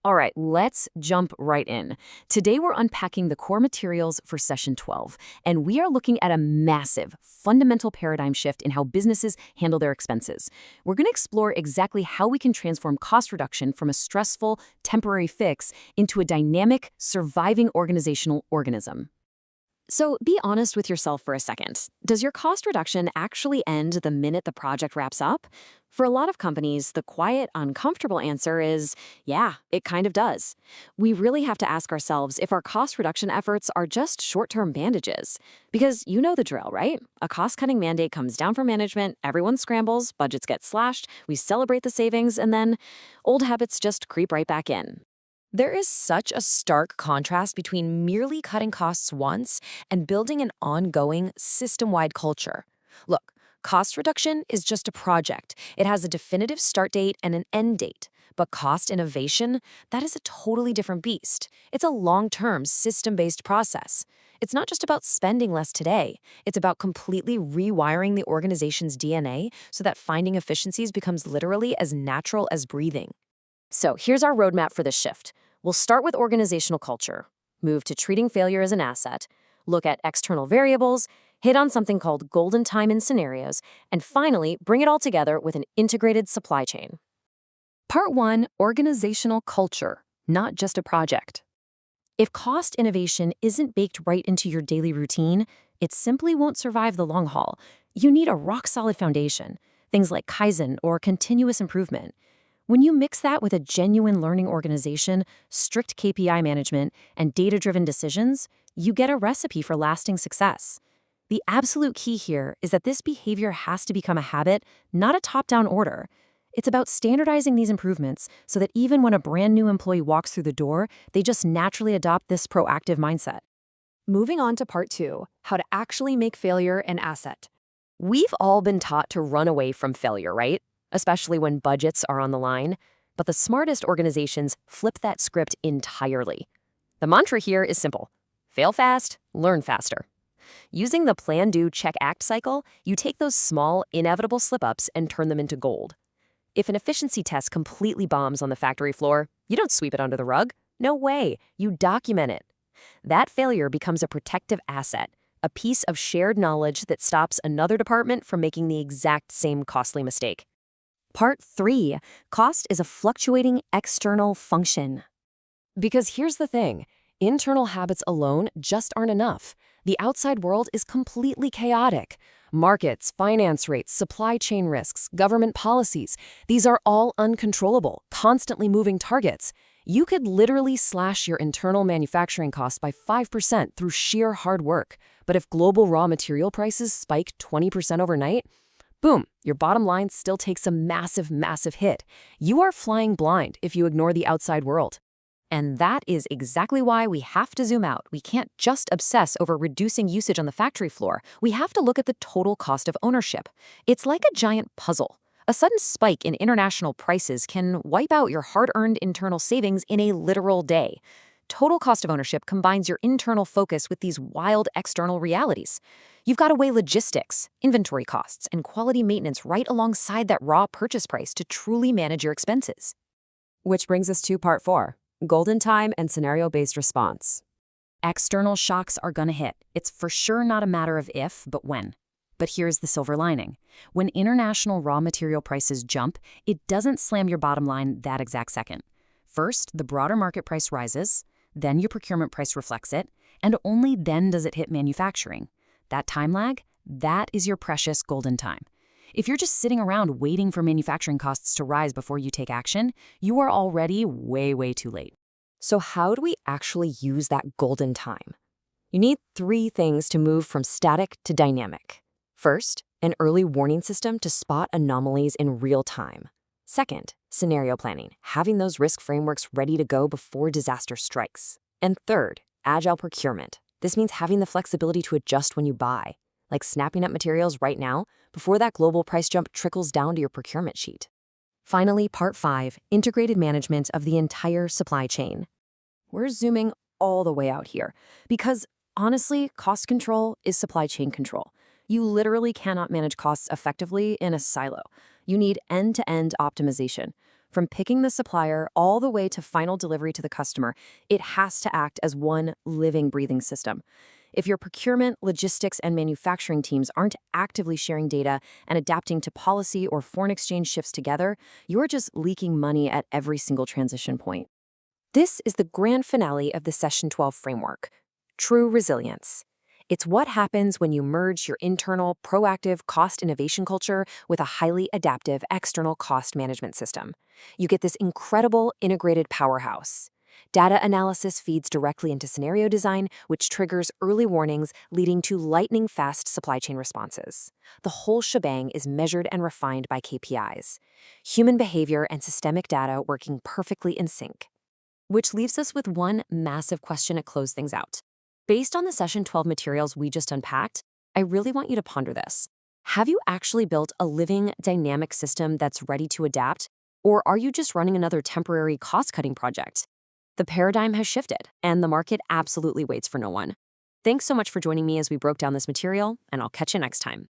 All right, let's jump right in. Today we're unpacking the core materials for session 12, and we are looking at a massive, fundamental paradigm shift in how businesses handle their expenses. We're going to explore exactly how we can transform cost reduction from a stressful, temporary fix into a dynamic, surviving organizational organism. So be honest with yourself for a second. Does your cost reduction actually end the minute the project wraps up? For a lot of companies, the quiet, uncomfortable answer is, yeah, it kind of does. We really have to ask ourselves if our cost reduction efforts are just short-term bandages. Because you know the drill, right? A cost-cutting mandate comes down from management, everyone scrambles, budgets get slashed, we celebrate the savings, and then old habits just creep right back in. There is such a stark contrast between merely cutting costs once and building an ongoing, system-wide culture. Look, cost reduction is just a project. It has a definitive start date and an end date. But cost innovation, that is a totally different beast. It's a long-term, system-based process. It's not just about spending less today. It's about completely rewiring the organization's DNA so that finding efficiencies becomes literally as natural as breathing. So here's our roadmap for this shift. We'll start with organizational culture, move to treating failure as an asset, look at external variables, hit on something called golden time in scenarios, and finally, bring it all together with an integrated supply chain. Part 1, organizational culture, not just a project. If cost innovation isn't baked right into your daily routine, it simply won't survive the long haul. You need a rock-solid foundation, things like Kaizen or continuous improvement. When you mix that with a genuine learning organization, strict KPI management, and data-driven decisions, you get a recipe for lasting success. The absolute key here is that this behavior has to become a habit, not a top-down order. It's about standardizing these improvements so that even when a brand new employee walks through the door, they just naturally adopt this proactive mindset. Moving on to part 2, how to actually make failure an asset. We've all been taught to run away from failure, right? Especially when budgets are on the line. But the smartest organizations flip that script entirely. The mantra here is simple. Fail fast, learn faster. Using the plan, do, check, act cycle, you take those small, inevitable slip-ups and turn them into gold. If an efficiency test completely bombs on the factory floor, you don't sweep it under the rug. No way. You document it. That failure becomes a protective asset, a piece of shared knowledge that stops another department from making the exact same costly mistake. Part 3, cost is a fluctuating external function. Because here's the thing, internal habits alone just aren't enough. The outside world is completely chaotic. Markets, finance rates, supply chain risks, government policies, these are all uncontrollable, constantly moving targets. You could literally slash your internal manufacturing costs by 5% through sheer hard work. But if global raw material prices spike 20% overnight, boom, your bottom line still takes a massive, massive hit. You are flying blind if you ignore the outside world. And that is exactly why we have to zoom out. We can't just obsess over reducing usage on the factory floor. We have to look at the total cost of ownership. It's like a giant puzzle. A sudden spike in international prices can wipe out your hard-earned internal savings in a literal day. Total cost of ownership combines your internal focus with these wild external realities. You've got to weigh logistics, inventory costs, and quality maintenance right alongside that raw purchase price to truly manage your expenses. Which brings us to part 4, golden time and scenario-based response. External shocks are gonna hit. It's for sure not a matter of if, but when. But here's the silver lining. When international raw material prices jump, it doesn't slam your bottom line that exact second. First, the broader market price rises, then your procurement price reflects it, and only then does it hit manufacturing. That time lag, that is your precious golden time. If you're just sitting around waiting for manufacturing costs to rise before you take action, you are already way, way too late. So how do we actually use that golden time? You need 3 things to move from static to dynamic. First, an early warning system to spot anomalies in real time. Second, scenario planning, having those risk frameworks ready to go before disaster strikes. And third, agile procurement. This means having the flexibility to adjust when you buy, like snapping up materials right now before that global price jump trickles down to your procurement sheet. Finally, part 5, integrated management of the entire supply chain. We're zooming all the way out here because, honestly, cost control is supply chain control. You literally cannot manage costs effectively in a silo. You need end-to-end optimization. From picking the supplier all the way to final delivery to the customer, it has to act as one living, breathing system. If your procurement, logistics, and manufacturing teams aren't actively sharing data and adapting to policy or foreign exchange shifts together, you're just leaking money at every single transition point. This is the grand finale of the Session 12 framework, true resilience. It's what happens when you merge your internal, proactive cost innovation culture with a highly adaptive external cost management system. You get this incredible integrated powerhouse. Data analysis feeds directly into scenario design, which triggers early warnings, leading to lightning-fast supply chain responses. The whole shebang is measured and refined by KPIs. Human behavior and systemic data working perfectly in sync. Which leaves us with one massive question to close things out. Based on the Session 12 materials we just unpacked, I really want you to ponder this. Have you actually built a living, dynamic system that's ready to adapt? Or are you just running another temporary cost-cutting project? The paradigm has shifted, and the market absolutely waits for no one. Thanks so much for joining me as we broke down this material, and I'll catch you next time.